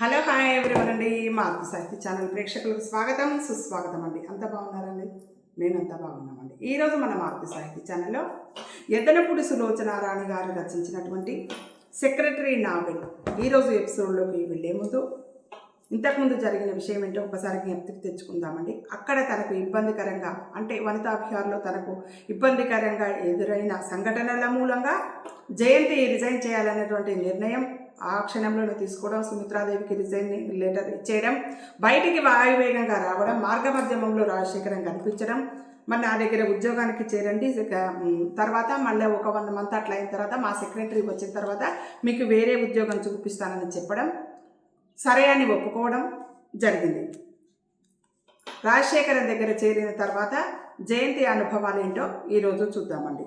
Hello hi everyone అండి. మాతృ సాహిత్య ఛానల్ ప్రేక్షకులకు స్వాగతం సుస్వాగతం అండి. అంత బాగున్నారండి? మేమంతా బాగున్నామండి. ఈరోజు మన మాతృ సాహిత్య ఛానల్లో ఎద్దనపూడి సులోచనారాణి గారు రచించినటువంటి సెక్రటరీ నావెల్ ఈరోజు ఎపిసోడ్లోకి వెళ్ళే ముందు ఇంతకుముందు జరిగిన విషయం ఏంటో ఒకసారి జ్ఞప్తికి తెచ్చుకుందామండి. అక్కడ తనకు ఇబ్బందికరంగా అంటే వనితా విహార్లో తనకు ఇబ్బందికరంగా ఎదురైన సంఘటనల మూలంగా జయంతి రిజైన్ చేయాలనేటువంటి నిర్ణయం ఆ క్షణంలోనే తీసుకోవడం, సుమిత్రాదేవికి రిజైన్ లెటర్ ఇచ్చేయడం, బయటికి వాయువేగంగా రావడం, మార్గమధ్యమంలో రాజశేఖరం కనిపించడం, మరి నా దగ్గర ఉద్యోగానికి చేరండి, తర్వాత మళ్ళీ ఒక 1 మంత్ అట్లా అయిన తర్వాత మా సెక్రటరీకి వచ్చిన తర్వాత మీకు వేరే ఉద్యోగం చూపిస్తానని చెప్పడం, సరే అని ఒప్పుకోవడం జరిగింది. రాజశేఖరం దగ్గర చేరిన తర్వాత జయంతి అనుభవాలు ఏంటో ఈరోజు చూద్దామండి.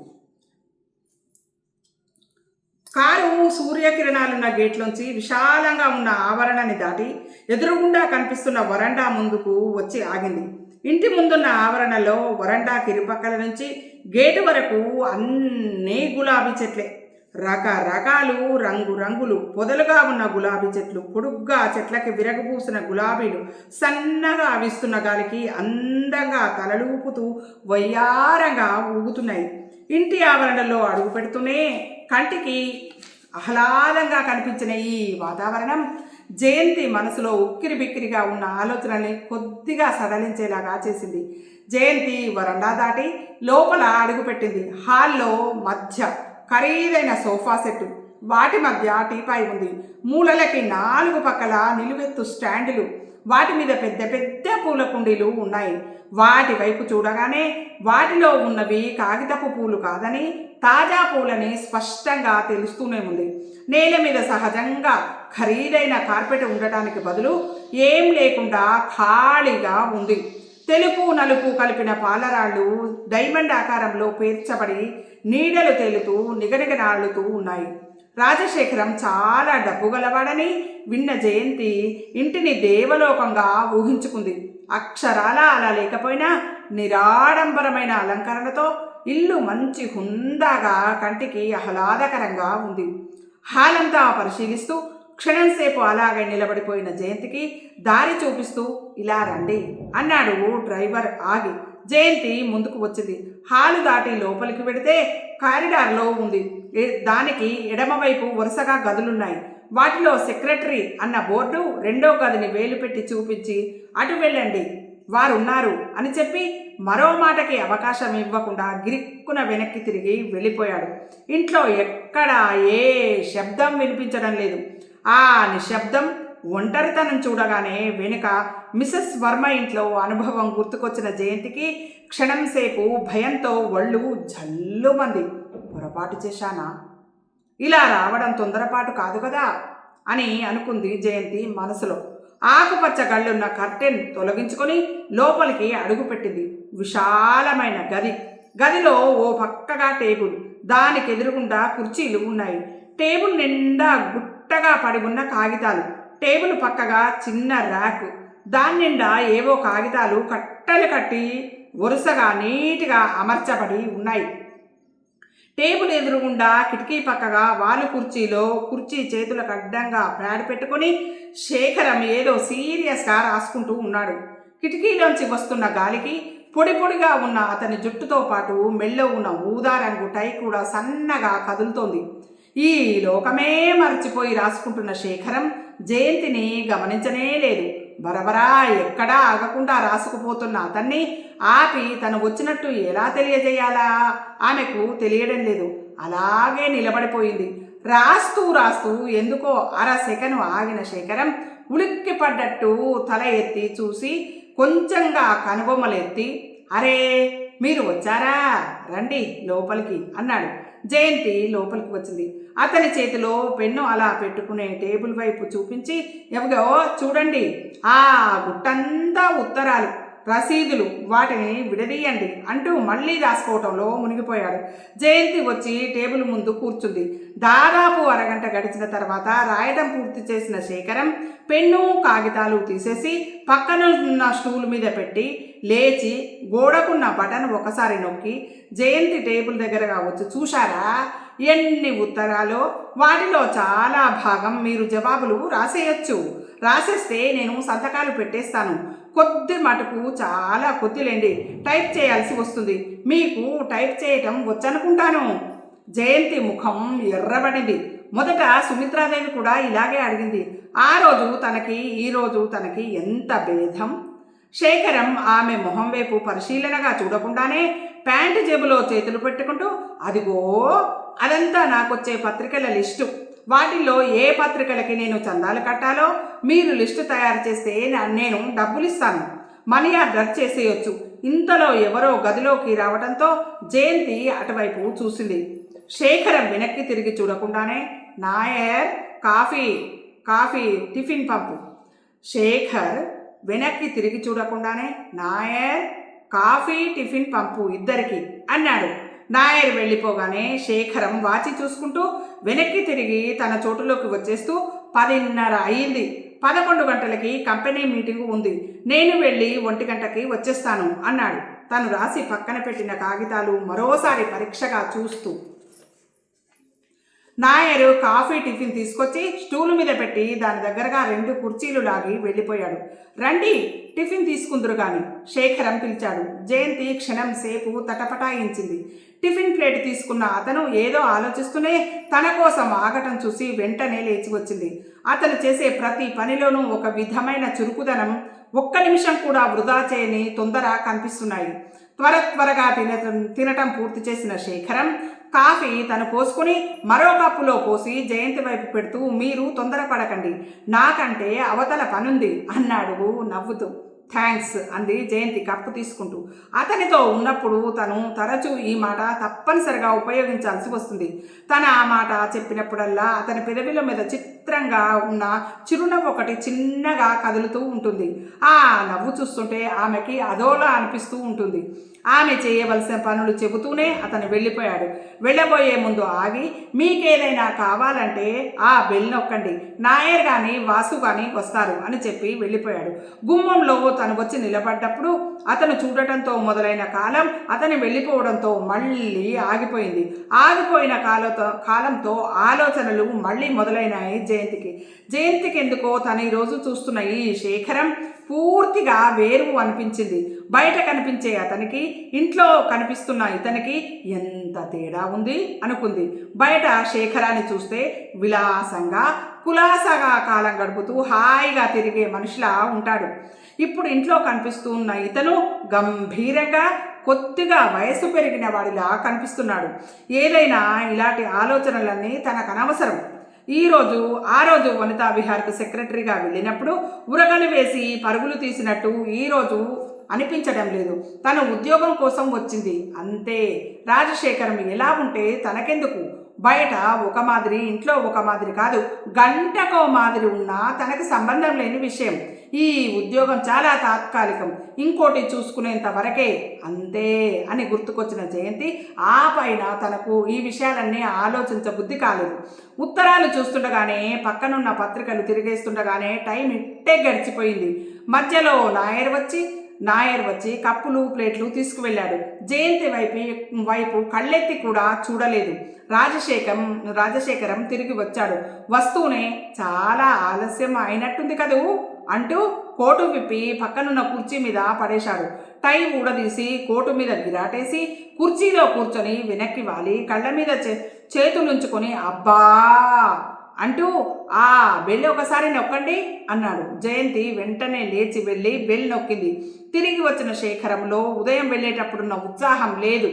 కారు సూర్యకిరణాలున్న గేట్లోంచి విశాలంగా ఉన్న ఆవరణని దాటి ఎదురుగుండా కనిపిస్తున్న వరండా ముందుకు వచ్చి ఆగింది. ఇంటి ముందున్న ఆవరణలో వరండాకి ఇరుపక్కల నుంచి గేటు వరకు అన్నీ గులాబీ చెట్లే. రకరకాలు రంగులు పొదలుగా ఉన్న గులాబీ చెట్లు, పొడుగ్గా చెట్లకి విరగబూసిన గులాబీలు సన్నగా అవిస్తున్న గాలికి అందంగా తలలూపుతూ వయ్యారంగా ఊగుతున్నాయి. ఇంటి ఆవరణలో అడుగు పెడుతూనే కంటికి ఆహ్లాదంగా కనిపించిన ఈ వాతావరణం జయంతి మనసులో ఉక్కిరి బిక్కిరిగా ఉన్న ఆలోచనల్ని కొద్దిగా సడలించేలాగా చేసింది. జయంతి వరండా దాటి లోపల అడుగుపెట్టింది. హాల్లో మధ్య ఖరీదైన సోఫా సెట్, వాటి మధ్య టీపాయ్ ఉంది. మూలలకి 4 పక్కల నిలువెత్తు స్టాండులు, వాటి మీద పెద్ద పెద్ద పూల కుండీలు ఉన్నాయి. వాటి వైపు చూడగానే వాటిలో ఉన్నవి కాగితపు పూలు కాదని తాజా పూలని స్పష్టంగా తెలుస్తూనే ఉంది. నేల మీద సహజంగా ఖరీదైన కార్పెట్ ఉండటానికి బదులు ఏం లేకుండా ఖాళీగా ఉంది. తెలుపు నలుపు కలిపిన పాలరాళ్ళు డైమండ్ ఆకారంలో పేర్చబడి నీడలు తేలుతూ నిగనిగనాడుతూ ఉన్నాయి. రాజశేఖరం చాలా డబ్బు గలవాడని విన్న జయంతి ఇంటిని దేవలోకంగా ఊహించుకుంది. అక్షరాల అలా లేకపోయినా నిరాడంబరమైన అలంకరణతో ఇల్లు మంచి హుందాగా కంటికి ఆహ్లాదకరంగా ఉంది. హాలంతా పరిశీలిస్తూ క్షణంసేపు అలాగే నిలబడిపోయిన జయంతికి దారి చూపిస్తూ ఇలా రండి అన్నాడు డ్రైవర్ ఆగి. జయంతి ముందుకు వచ్చింది. హాలు దాటి లోపలికి వెడితే కారిడార్లో ఉంది. దానికి ఎడమవైపు వరుసగా గదులున్నాయి. వాటిలో సెక్రటరీ అన్న బోర్డు 2వ గదిని వేలు పెట్టి చూపించి అటు వెళ్ళండి వారున్నారు అని చెప్పి మరో మాటకి అవకాశం ఇవ్వకుండా గిరిక్కున వెనక్కి తిరిగి వెళ్ళిపోయాడు. ఇంట్లో ఎక్కడా ఏ శబ్దం వినిపించడం లేదు. ఆ నిశ్శబ్దం, ఒంటరితనం చూడగానే వెనుక మిసెస్ వర్మ ఇంట్లో అనుభవం గుర్తుకొచ్చిన జయంతికి క్షణంసేపు భయంతో ఒళ్ళు జల్లుమంది. పొరపాటు చేశానా? ఇలా రావడం తొందరపాటు కాదు కదా అని అనుకుంది జయంతి మనసులో. ఆకుపచ్చ గళ్ళున్న కర్టెన్ తొలగించుకొని లోపలికి అడుగుపెట్టింది. విశాలమైన గదిలో ఓ పక్కగా టేబుల్, దానికి ఎదురుగుండా కుర్చీలు ఉన్నాయి. టేబుల్ నిండా గుట్టగా పడి ఉన్న కాగితాలు, టేబుల్ పక్కగా చిన్న ర్యాక్, దాని నిండా ఏవో కాగితాలు కట్టలు కట్టి వరుసగా నీట్గా అమర్చబడి ఉన్నాయి. టేబుల్ ఎదురుగుండా కిటికీ పక్కగా వాలు కుర్చీలో కుర్చీ చేతులకు అడ్డంగా ప్యాడ్ పెట్టుకుని శేఖరం ఏదో సీరియస్గా రాసుకుంటూ ఉన్నాడు. కిటికీలోంచి వస్తున్న గాలికి పొడి పొడిగా ఉన్న అతని జుట్టుతో పాటు మెల్లో ఉన్న ఊదా రంగు టై కూడా సన్నగా కదులుతోంది. ఈ లోకమే మర్చిపోయి రాసుకుంటున్న శేఖరం జయంతిని గమనించనే లేదు. బరబరా ఎక్కడా ఆగకుండా రాసుకుపోతున్న అతన్ని ఆపి తను వచ్చినట్టు ఎలా తెలియజేయాలా ఆమెకు తెలియడం లేదు. అలాగే నిలబడిపోయింది. రాస్తూ ఎందుకో 1/2 సెకను ఆగిన శేఖరం ఉలిక్కి పడ్డట్టు తల ఎత్తి చూసి కొంచెంగా కనుబొమ్మలెత్తి, అరే మీరు వచ్చారా, రండి లోపలికి అన్నాడు. జయంతి లోపలికి వచ్చింది. అతని చేతిలో పెన్ను అలా పెట్టుకునే టేబుల్ వైపు చూపించి, ఎవగో చూడండి, ఆ గుట్టంతా ఉత్తరాలు, రసీదులు, వాటిని విడదీయండి అంటూ మళ్ళీ రాసుకోవటంలో మునిగిపోయాడు. జయంతి వచ్చి టేబుల్ ముందు కూర్చుంది. దాదాపు అరగంట గడిచిన తర్వాత రాయడం పూర్తి చేసిన శేఖరం పెన్ను కాగితాలు తీసేసి పక్కన ఉన్న స్టూల్ మీద పెట్టి లేచి గోడకున్న బటన్ ఒకసారి నొక్కి జయంతి టేబుల్ దగ్గరగా వచ్చి చూశారా ఎన్ని ఉత్తరాలు. వాటిలో చాలా భాగం మీరు జవాబులు రాసేయచ్చు. రాసేస్తే నేను సంతకాలు పెట్టేస్తాను. కొద్ది మటుకు చాలా కొద్దిలేండి టైప్ చేయాల్సి వస్తుంది. మీకు టైప్ చేయటం వచ్చనుకుంటాను. జయంతి ముఖం ఎర్రబడింది. మొదట సుమిత్రాదేవి కూడా ఇలాగే అడిగింది. ఆ రోజు తనకి ఈ రోజు తనకి ఎంత భేదం. శేఖరం ఆమె మొహం వైపు పరిశీలనగా చూడకుండానే ప్యాంటు జేబులో చేతులు పెట్టుకుంటూ, అదిగో అదంతా నాకొచ్చే పత్రికల లిస్టు. వాటిల్లో ఏ పత్రికలకి నేను చందాలు కట్టాలో మీరు లిస్టు తయారు చేస్తే నేను డబ్బులు ఇస్తాను. మనీ ఆర్డర్ చేసేయొచ్చు. ఇంతలో ఎవరో గదిలోకి రావడంతో జయంతి అటువైపు చూసింది. శేఖరం వెనక్కి తిరిగి చూడకుండానే, నాయర్ కాఫీ కాఫీ టిఫిన్ పంపు. శేఖర్ వెనక్కి తిరిగి చూడకుండానే, నాయర్ కాఫీ టిఫిన్ పంపు ఇద్దరికి అన్నాడు. నాయర్ వెళ్ళిపోగానే శేఖరం వాచి చూసుకుంటూ వెనక్కి తిరిగి తన చోటులోకి వచ్చేస్తూ 10:30 అయ్యింది. 11 గంటలకి కంపెనీ మీటింగు ఉంది. నేను వెళ్ళి 1 గంటకి వచ్చేస్తాను అన్నాడు తను రాసి పక్కన పెట్టిన కాగితాలు మరోసారి పరీక్షగా చూస్తూ. నాయరు కాఫీ టిఫిన్ తీసుకొచ్చి స్టూలు మీద పెట్టి దాని దగ్గరగా 2 కుర్చీలు లాగి వెళ్ళిపోయాడు. రండి టిఫిన్ తీసుకుందరు గాని శేఖరం పిలిచాడు. జయంతి క్షణం సేపు తటపటాయించింది. టిఫిన్ ప్లేట్ తీసుకున్న అతను ఏదో ఆలోచిస్తూనే తన కోసం ఆగటం చూసి వెంటనే లేచి వచ్చింది. అతను చేసే ప్రతి పనిలోనూ ఒక విధమైన చురుకుదనం, ఒక్క నిమిషం కూడా వృధా చేయని తొందర కనిపిస్తున్నాయి. త్వరగా తినటం పూర్తి చేసిన శేఖరం కాఫీ తను పోసుకుని మరో కప్పులో పోసి జయంతి వైపు పెడుతూ, మీరు తొందరపడకండి, నాకంటే అవతల పనుంది అన్నాడు నవ్వుతూ. థ్యాంక్స్ అంది జయంతి కప్పు తీసుకుంటూ. అతనితో ఉన్నప్పుడు తను తరచూ ఈ మాట తప్పనిసరిగా ఉపయోగించాల్సి వస్తుంది. తను ఆ మాట చెప్పినప్పుడల్లా అతని పెదవిల మీద చిత్రంగా ఉన్న చిరునవ్వు ఒకటి చిన్నగా కదులుతూ ఉంటుంది. ఆ నవ్వు చూస్తుంటే ఆమెకి అదోలా అనిపిస్తూ ఉంటుంది. ఆమె చేయవలసిన పనులు చెబుతూనే అతను వెళ్ళిపోయాడు. వెళ్ళబోయే ముందు ఆగి, మీకేదైనా కావాలంటే ఆ బెల్ నొక్కండి, నాయర్ కానీ వాసు కానీ వస్తారు అని చెప్పి వెళ్ళిపోయాడు. గుమ్మంలో తను వచ్చి నిలబడ్డప్పుడు అతను చూడటంతో మొదలైన కాలం అతను వెళ్ళిపోవడంతో మళ్ళీ ఆగిపోయింది. ఆగిపోయిన కాలంతో ఆలోచనలు మళ్ళీ మొదలైనాయి జయంతికి ఎందుకో తను ఈరోజు చూస్తున్న ఈ శేఖరం పూర్తిగా వేరు అనిపించింది. బయట కనిపించే అతనికి, ఇంట్లో కనిపిస్తున్న ఇతనికి ఎంత తేడా ఉంది అనుకుంది. బయట శేఖరాన్ని చూస్తే విలాసంగా కులాసగా కాలం గడుపుతూ హాయిగా తిరిగే మనిషిలా ఉంటాడు. ఇప్పుడు ఇంట్లో కనిపిస్తూ ఉన్న ఇతను గంభీరంగా కొద్దిగా వయసు పెరిగిన వాడిలా కనిపిస్తున్నాడు. ఏదైనా ఇలాంటి ఆలోచనలన్నీ తనకు అనవసరం. ఆ రోజు వనితా విహార్కు సెక్రటరీగా వెళ్ళినప్పుడు ఉరగలు వేసి పరుగులు తీసినట్టు ఈరోజు అనిపించడం లేదు. తన ఉద్యోగం కోసం వచ్చింది అంతే. రాజశేఖరం ఎలా ఉంటే తనకెందుకు? బయట ఒక మాదిరి, ఇంట్లో ఒక మాదిరి కాదు, గంటకో మాదిరి ఉన్నా తనకి సంబంధం లేని విషయం. ఈ ఉద్యోగం చాలా తాత్కాలికం, ఇంకోటి చూసుకునేంత వరకే అంతే అని గుర్తుకొచ్చిన జయంతి ఆ పైన తనకు ఈ విషయాలన్నీ ఆలోచించబుద్ధి కాలేదు. ఉత్తరాలు చూస్తుండగానే, పక్కనున్న పత్రికలు తిరిగేస్తుండగానే టైం ఇట్టే గడిచిపోయింది. మధ్యలో నాయర్ వచ్చి కప్పులు ప్లేట్లు తీసుకువెళ్ళాడు. జయంతి వైపు కళ్ళెత్తి కూడా చూడలేదు. రాజశేఖరం తిరిగి వచ్చాడు. వస్తూనే చాలా ఆలస్యం అయినట్టుంది కదూ అంటూ కోటు విప్పి పక్కనున్న కుర్చీ మీద పడేశాడు. టై ఊడదీసి కోటు మీద గిరాటేసి కుర్చీలో కూర్చొని వెనక్కి వాలి కళ్ళ మీద చేతులుంచుకొని అబ్బా అంటూ, ఆ బెల్ ఒకసారి నొక్కండి అన్నాడు. జయంతి వెంటనే లేచి వెళ్ళి బెల్ నొక్కింది. తిరిగి వచ్చిన శేఖరంలో ఉదయం వెళ్ళేటప్పుడున్న ఉత్సాహం లేదు.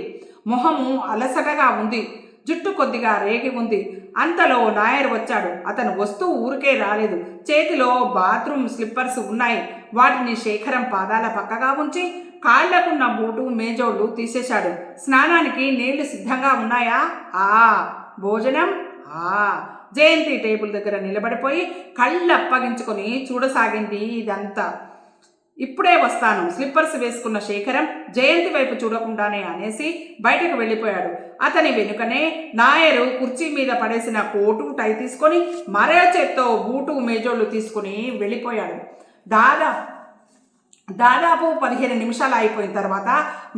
మొహము అలసటగా ఉంది. జుట్టు కొద్దిగా రేగి ఉంది. అంతలో నాయర్ వచ్చాడు. అతను వస్తూ ఊరికే రాలేదు. చేతిలో బాత్రూమ్ స్లిప్పర్స్ ఉన్నాయి. వాటిని శేఖరం పాదాల పక్కగా ఉంచి కాళ్లకున్న బూటు మేజోళ్ళు తీసేశాడు. స్నానానికి నీళ్లు సిద్ధంగా ఉన్నాయా? భోజనం? జయంతి టేబుల్ దగ్గర నిలబడిపోయి కళ్ళు అప్పగించుకొని చూడసాగింది ఇదంతా. ఇప్పుడే వస్తాను. స్లిప్పర్స్ వేసుకున్న శేఖరం జయంతి వైపు చూడకుండానే అనేసి బయటకు వెళ్ళిపోయాడు. అతని వెనుకనే నాయరు కుర్చీ మీద పడేసిన కోటు టై తీసుకొని మరో చేత్తో బూటు మేజోళ్ళు తీసుకుని వెళ్ళిపోయాడు. దాదాపు 15 నిమిషాలు అయిపోయిన తర్వాత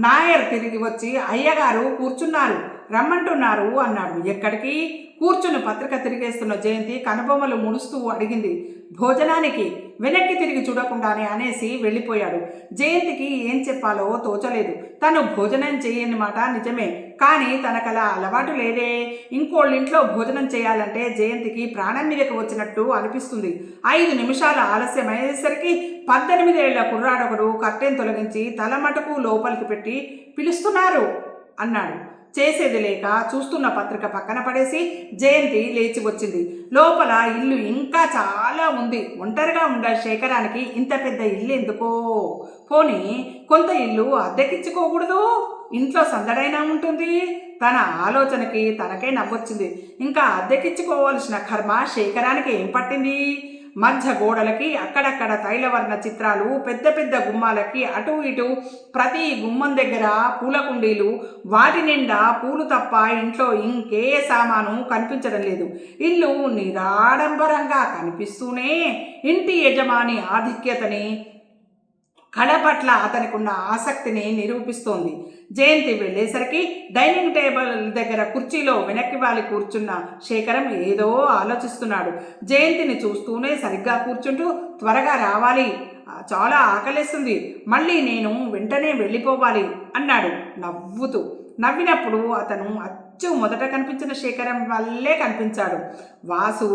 నాయర్ తిరిగి వచ్చి అయ్యగారు కూర్చున్నారు, రమ్మంటున్నారు అన్నాడు. ఎక్కడికి? కూర్చుని పత్రిక తిరిగేస్తున్న జయంతి కనుబొమ్మలు ముడుస్తూ అడిగింది. భోజనానికి. వెనక్కి తిరిగి చూడకుండానే అనేసి వెళ్ళిపోయాడు. జయంతికి ఏం చెప్పాలో తోచలేదు. తను భోజనం చేయని మాట నిజమే, కానీ తనకలా అలవాటు లేదే. ఇంకోళ్ళింట్లో భోజనం చేయాలంటే జయంతికి ప్రాణం మీదకి వచ్చినట్టు అనిపిస్తుంది. 5 నిమిషాల ఆలస్యం అయ్యేసరికి 18 ఏళ్ల కుర్రాడొకడు కర్టెన్ తొలగించి తల మటుకు లోపలికి పెట్టి పిలుస్తున్నారు అన్నాడు. చేసేది లేక చూస్తున్న పత్రిక పక్కన పడేసి జయంతి లేచి వచ్చింది. లోపల ఇల్లు ఇంకా చాలా ఉంది. ఒంటరిగా ఉండే శేఖరానికి ఇంత పెద్ద ఇల్లు ఎందుకో? పోనీ కొంత ఇల్లు అద్దెకిచ్చుకోకూడదు, ఇంట్లో సందడైనా ఉంటుంది. తన ఆలోచనకి తనకే నవ్వొచ్చింది. ఇంకా అద్దెకిచ్చుకోవాల్సిన కర్మ శేఖరానికి ఏం పట్టింది? మధ్య గోడలకి అక్కడక్కడ తైలవర్ణ చిత్రాలు, పెద్ద పెద్ద గుమ్మాలకి అటు ఇటు ప్రతి గుమ్మం దగ్గర పూల కుండీలు, వాటి నిండా పూలు తప్ప ఇంట్లో ఇంకే సామాను కనిపించడం లేదు. ఇల్లు నిరాడంబరంగా కనిపిస్తూనే ఇంటి యజమాని ఆధిక్యతని, కళ పట్ల అతనికి ఉన్న ఆసక్తిని నిరూపిస్తోంది. జయంతి వెళ్ళేసరికి డైనింగ్ టేబుల్ దగ్గర కుర్చీలో వెనక్కి వాలి కూర్చున్న శేఖరం ఏదో ఆలోచిస్తున్నాడు. జయంతిని చూస్తూనే సరిగ్గా కూర్చుంటూ, త్వరగా రావాలి, చాలా ఆకలేస్తుంది, మళ్ళీ నేను వెంటనే వెళ్ళిపోవాలి అన్నాడు నవ్వుతూ. నవ్వినప్పుడు అతను మొదట కనిపించిన శేఖరం వల్లే కనిపించాడు. వాసు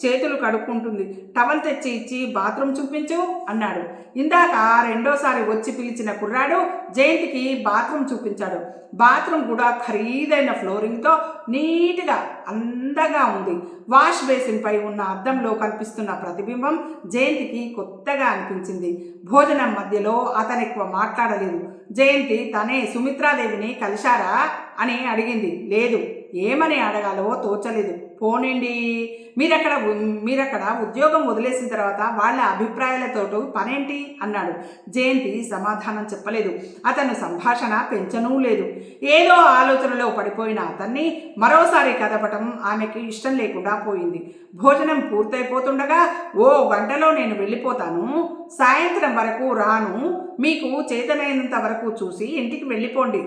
చేతులు కడుక్కుంటుంది. టవల్ తెచ్చి ఇచ్చి బాత్రూమ్ చూపించు అన్నాడు. ఇందాక రెండోసారి వచ్చి పిలిచిన కుర్రాడు జయంతికి బాత్రూమ్ చూపించాడు. బాత్రూమ్ కూడా ఖరీదైన ఫ్లోరింగ్తో నీట్గా అందంగా ఉంది. వాష్ బేసిన్పై ఉన్న అద్దంలో కనిపిస్తున్న ప్రతిబింబం జయంతికి కొత్తగా అనిపించింది. భోజనం మధ్యలో అతను ఎక్కువ మాట్లాడలేదు. జయంతి తనే సుమిత్రాదేవిని కలిశారా అని అడిగింది. లేదు. ఏమని అడగాలో తోచలేదు. పోనండి, మీరక్కడ ఉద్యోగం వదిలేసిన తర్వాత వాళ్ళ అభిప్రాయాలతో పనేంటి అన్నాడు. జయంతి సమాధానం చెప్పలేదు. అతను సంభాషణ పెంచనూ లేదు. ఏదో ఆలోచనలో పడిపోయిన అతన్ని మరోసారి కదపటం ఆమెకి ఇష్టం లేకుండా పోయింది. భోజనం పూర్తయిపోతుండగా, 1 గంటలో నేను వెళ్ళిపోతాను, సాయంత్రం వరకు రాను, మీకు చేతనైనంత వరకు చూసి ఇంటికి వెళ్ళిపోండి,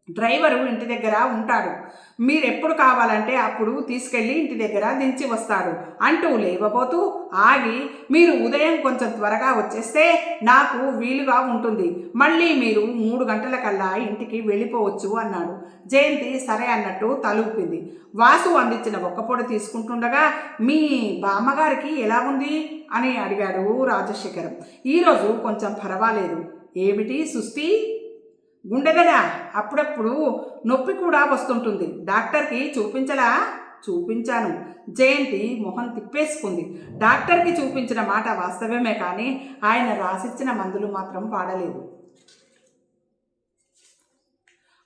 డ్రైవరు ఇంటి దగ్గర ఉంటాడు, మీరెప్పుడు కావాలంటే అప్పుడు తీసుకెళ్ళి ఇంటి దగ్గర దించి వస్తాడు అంటూ లేవబోతూ ఆగి, మీరు ఉదయం కొంచెం త్వరగా వచ్చేస్తే నాకు వీలుగా ఉంటుంది, మళ్ళీ మీరు 3 గంటలకల్లా ఇంటికి వెళ్ళిపోవచ్చు అన్నాడు. జయంతి సరే అన్నట్టు తలూపింది. వాసు అందించిన ఒక్కపొడి తీసుకుంటుండగా, మీ బామ్మగారికి ఎలా ఉంది అని అడిగాడు రాజశేఖరం. ఈరోజు కొంచెం పర్వాలేదు. ఏమిటి సుస్థి? గుండెదడా, అప్పుడప్పుడు నొప్పి కూడా వస్తుంటుంది, డాక్టర్కి చూపించలా? చూపించాను. జయంతి మొహం తిప్పేసుకుంది. డాక్టర్కి చూపించిన మాట వాస్తవమే, కానీ ఆయన రాసిచ్చిన మందులు మాత్రం వాడలేదు.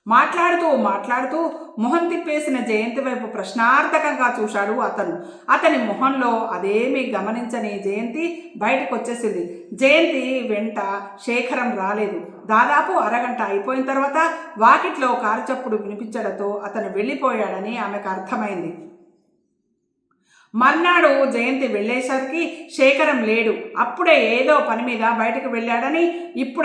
మాట్లాడుతూ మొహం తిప్పేసిన జయంతి వైపు ప్రశ్నార్థకంగా చూశాడు అతను. అతని మొహంలో అదేమీ గమనించని జయంతి బయటకు వచ్చేసింది. జయంతి వెంట శేఖరం రాలేదు. దాదాపు అరగంట అయిపోయిన తర్వాత వాకిట్లో కారు చప్పుడు వినిపించడంతో అతను వెళ్ళిపోయాడని ఆమెకు అర్థమైంది. మర్నాడు జయంతి వెళ్ళేసరికి శేఖరం లేడు. అప్పుడే ఏదో పని మీద బయటకు వెళ్ళాడని,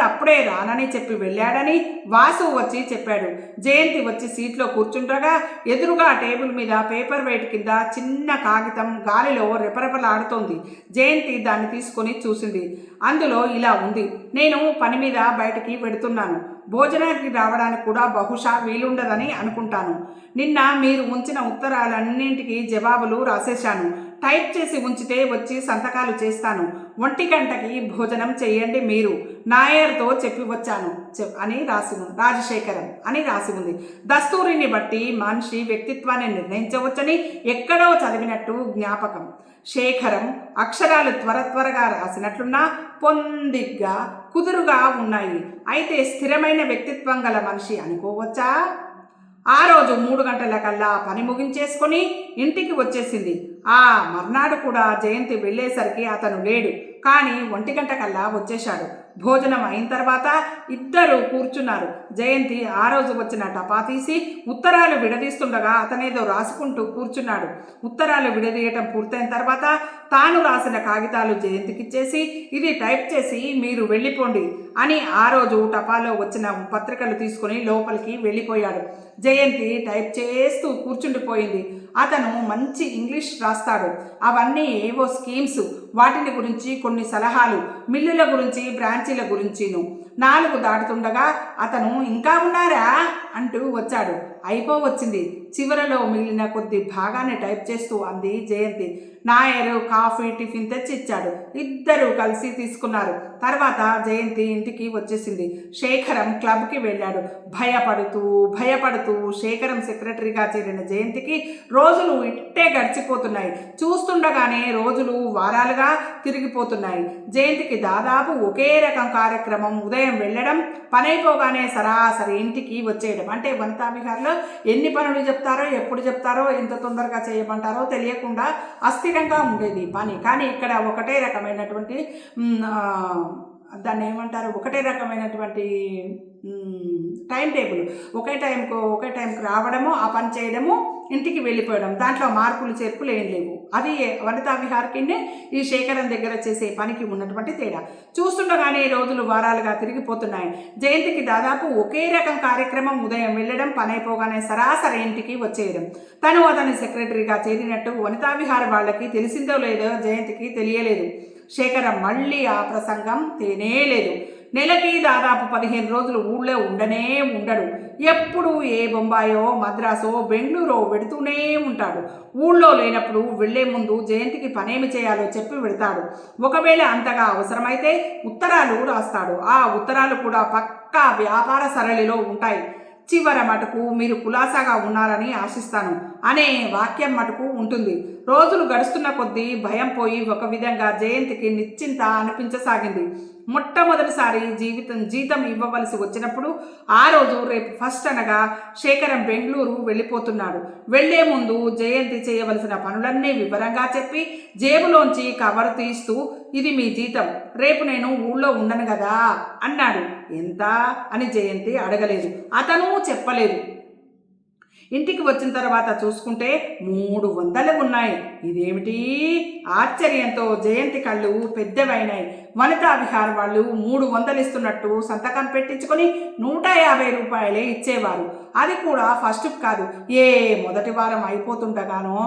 అప్పుడే రానని చెప్పి వెళ్ళాడని వాసు వచ్చి చెప్పాడు. జయంతి వచ్చి సీట్లో కూర్చుండగా ఎదురుగా టేబుల్ మీద పేపర్ వెయిట్ కింద చిన్న కాగితం గాలిలో రెపరెపలాడుతోంది. జయంతి దాన్ని తీసుకొని చూసింది. అందులో ఇలా ఉంది: నేను పని మీద బయటికి వెడుతున్నాను, భోజనానికి రావడానికి కూడా బహుశా వీలుండదని అనుకుంటాను. నిన్న మీరు ఉంచిన ఉత్తరాలన్నింటికి జవాబులు రాసేశాను. టైప్ చేసి ఉంచితే వచ్చి సంతకాలు చేస్తాను. 1 గంటకి భోజనం చేయండి, మీరు నాయర్తో చెప్పి వచ్చాను అని రాజశేఖరం అని రాసి ఉంది. దస్తూరిని బట్టి మనిషి వ్యక్తిత్వాన్ని నిర్ణయించవచ్చని ఎక్కడో చదివినట్టు జ్ఞాపకం. శేఖరం అక్షరాలు త్వరగా రాసినట్లున్నా పొందిగ్గా కుదురుగా ఉన్నాయి. అయితే స్థిరమైన వ్యక్తిత్వం గల మనిషి అనుకోవచ్చా? ఆ రోజు 3 గంటలకల్లా పని ముగించేసుకొని ఇంటికి వచ్చేసింది. ఆ మర్నాడు కూడా జయంతి వెళ్ళేసరికి అతను లేడు, కానీ 1 గంటకల్లా వచ్చేశాడు. భోజనం అయిన తర్వాత ఇద్దరు కూర్చున్నారు. జయంతి ఆ రోజు వచ్చిన టపా తీసి ఉత్తరాలు విడదీస్తుండగా అతనేదో రాసుకుంటూ కూర్చున్నాడు. ఉత్తరాలు విడదీయటం పూర్తయిన తర్వాత తాను రాసిన కాగితాలు జయంతికిచ్చేసి ఇది టైప్ చేసి మీరు వెళ్ళిపోండి అని ఆ రోజు టపాలో వచ్చిన పత్రికలు తీసుకుని లోపలికి వెళ్ళిపోయాడు. జయంతి టైప్ చేస్తూ కూర్చుండిపోయింది. అతను మంచి ఇంగ్లీష్ రాస్తాడు. అవన్నీ ఏవో స్కీమ్స్, వాటిని గురించి కొన్ని సలహాలు, మిల్లుల గురించి, బ్రాంచీల గురించిను. 4 దాటుతుండగా అతను ఇంకా ఉన్నారా అంటూ వచ్చాడు. అయిపోవచ్చింది. చివరలో మిగిలిన కొద్ది భాగాన్ని టైప్ చేస్తూ అంది జయంతి. నాయరు కాఫీ టిఫిన్ తెచ్చి ఇచ్చాడు. ఇద్దరూ కలిసి తీసుకున్నారు. తర్వాత జయంతి ఇంటికి వచ్చేసింది. శేఖరం క్లబ్కి వెళ్ళాడు. భయపడుతూ శేఖరం సెక్రటరీగా చేరిన జయంతికి రోజులు ఇట్టే గడిచిపోతున్నాయి. చూస్తుండగానే రోజులు వారాలుగా తిరిగిపోతున్నాయి. జయంతికి దాదాపు ఒకే రకం కార్యక్రమం. ఉదయం వెళ్ళడం, పనైపోగానే సరాసరి ఇంటికి వచ్చేయడం. అంటే వనితా విహార్లో ఎన్ని పనులు చెప్తారో, ఎప్పుడు చెప్తారో, ఎంత తొందరగా చేయమంటారో తెలియకుండా అస్థిరంగా ఉండేది పని. కానీ ఇక్కడ ఒకటే రకమైనటువంటి దాన్ని ఏమంటారు, ఒకటే రకమైనటువంటి టైం టేబుల్. ఒకే టైంకి రావడము, ఆ పని చేయడము, ఇంటికి వెళ్ళిపోవడం. దాంట్లో మార్పులు చేర్పులు ఏం లేవు. అది వనితా విహార్కి ఈ శేఖరం దగ్గర చేసే పనికి ఉన్నటువంటి తేడా. చూస్తుండగానే రోజులు వారాలుగా తిరిగిపోతున్నాయి. జయంతికి దాదాపు ఒకే రకం కార్యక్రమం. ఉదయం వెళ్ళడం, పనైపోగానే సరాసరి ఇంటికి వచ్చేయడం. తను అతని సెక్రటరీగా చేరినట్టు వనితా విహార్ వాళ్ళకి తెలిసిందో లేదో జయంతికి తెలియలేదు. శేఖరం మళ్ళీ ఆ ప్రసంగం తేనేలేదు. నెలకి దాదాపు 15 రోజులు ఊళ్ళో ఉండడు. ఎప్పుడు ఏ బొంబాయో, మద్రాసో, బెంగళూరో వెడుతూనే ఉంటాడు. ఊళ్ళో లేనప్పుడు వెళ్లే ముందు జయంతికి పనేమి చేయాలో చెప్పి వెడతాడు. ఒకవేళ అంతగా అవసరమైతే ఉత్తరాలు రాస్తాడు. ఆ ఉత్తరాలు కూడా పక్కా వ్యాపార సరళిలో ఉంటాయి. చివర మటుకు మీరు కులాసాగా ఉన్నారని ఆశిస్తాను అనే వాక్యం మటుకు ఉంటుంది. రోజులు గడుస్తున్న కొద్దీ భయం పోయి ఒక విధంగా జయంతికి నిశ్చింత అనిపించసాగింది. మొట్టమొదటిసారి జీతం ఇవ్వవలసి వచ్చినప్పుడు ఆ రోజు రేపు ఫస్ట్ అనగా శేఖరం బెంగళూరు వెళ్ళిపోతున్నాడు. వెళ్లే ముందు జయంతి చేయవలసిన పనులన్నీ వివరంగా చెప్పి జేబులోంచి కవర్ తీస్తూ ఇది మీ జీతం, రేపు నేను ఊళ్ళో ఉండను కదా అన్నాడు. ఎంత అని జయంతి అడగలేదు. అతను చెప్పలేదు. ఇంటికి వచ్చిన తర్వాత చూసుకుంటే 300 ఉన్నాయి. ఇదేమిటి? ఆశ్చర్యంతో జయంతి కళ్ళు పెద్దవైనాయి. వనితా విహార్ వాళ్ళు 300 ఇస్తున్నట్టు సంతకం పెట్టించుకొని 150 రూపాయలే ఇచ్చేవారు. అది కూడా ఫస్ట్ కాదు, మొదటి వారం అయిపోతుండగానో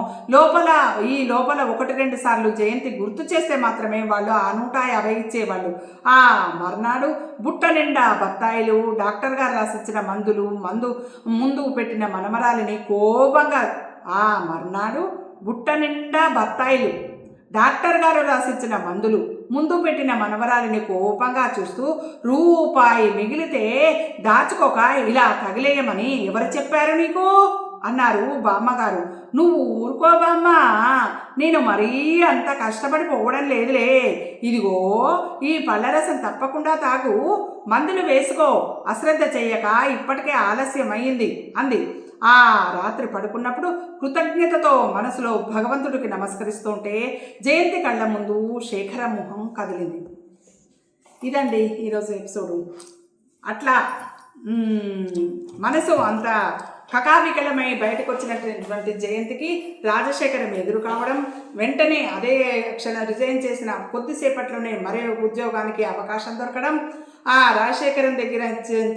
ఈ లోపల 1-2 సార్లు జయంతి గుర్తు చేస్తే మాత్రమే వాళ్ళు ఆ 150 ఇచ్చేవాళ్ళు. ఆ మర్నాడు బుట్ట నిండా బత్తాయిలు, డాక్టర్ గారు రాసిచ్చిన ముందు పెట్టిన మనమరాలిని కోపంగా మర్నాడు బుట్ట నిండా బత్తాయిలు, డాక్టర్ గారు రాసిచ్చిన మందులు, ముందు పెట్టిన మనవరాలిని కోపంగా చూస్తూ రూపాయి మిగిలితే దాచుకోక ఇలా తగిలేయమని ఎవరు చెప్పారు నీకు అన్నారు బామ్మగారు. నువ్వు ఊరుకో బామ్మ, నేను మరీ అంత కష్టపడిపోవడం లేదులే. ఇదిగో ఈ పళ్ళరసం తప్పకుండా తాగు, మందులు వేసుకో, అశ్రద్ధ చెయ్యక, ఇప్పటికే ఆలస్యమయ్యింది అంది. ఆ రాత్రి పడుకున్నప్పుడు కృతజ్ఞతతో మనసులో భగవంతుడికి నమస్కరిస్తుంటే జయంతి కళ్ళ ముందు శేఖరం మొహం కదిలింది. ఇదండి ఈరోజు ఎపిసోడు. అట్లా మనసు అంత కకావికలమై బయటకు వచ్చినటువంటి జయంతికి రాజశేఖరం ఎదురు కావడం, వెంటనే అదే క్షణం రిజైన్ చేసిన కొద్దిసేపట్లోనే మరే ఉద్యోగానికి అవకాశం దొరకడం, ఆ రాజశేఖరం దగ్గర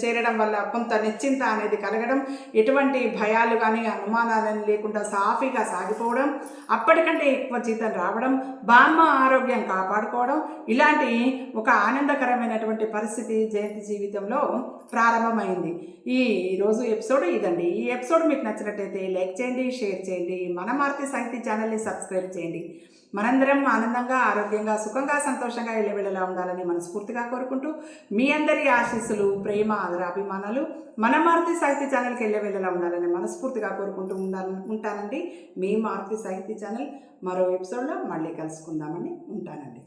చేరడం వల్ల కొంత నిశ్చింత అనేది కలగడం, ఎటువంటి భయాలు కానీ అనుమానాలని లేకుండా సాఫీగా సాగిపోవడం, అప్పటికంటే ఎక్కువ జీతం రావడం, బామ్మ ఆరోగ్యం కాపాడుకోవడం, ఇలాంటి ఒక ఆనందకరమైనటువంటి పరిస్థితి జయంతి జీవితంలో ప్రారంభమైంది. ఈరోజు ఎపిసోడ్ ఇదండి. ఈ ఎపిసోడ్ మీకు నచ్చినట్టయితే లైక్ చేయండి, షేర్ చేయండి, మన మారుతి సాహితీ ఛానల్ని సబ్స్క్రైబ్ చేయండి. మనందరం ఆనందంగా, ఆరోగ్యంగా, సుఖంగా, సంతోషంగా ఎల్లవేళలా ఉండాలని మనస్ఫూర్తిగా కోరుకుంటూ మీ అందరి ఆశీస్సులు, ప్రేమ, ఆదరాభిమానాలు మన మారుతి సాహితీ ఛానల్కి ఎల్లవేళలా ఉండాలని మనస్ఫూర్తిగా కోరుకుంటూ ఉంటానండి. మీ మారుతి సాహితీ ఛానల్. మరో ఎపిసోడ్లో మళ్ళీ కలుసుకుందామని ఉంటానండి.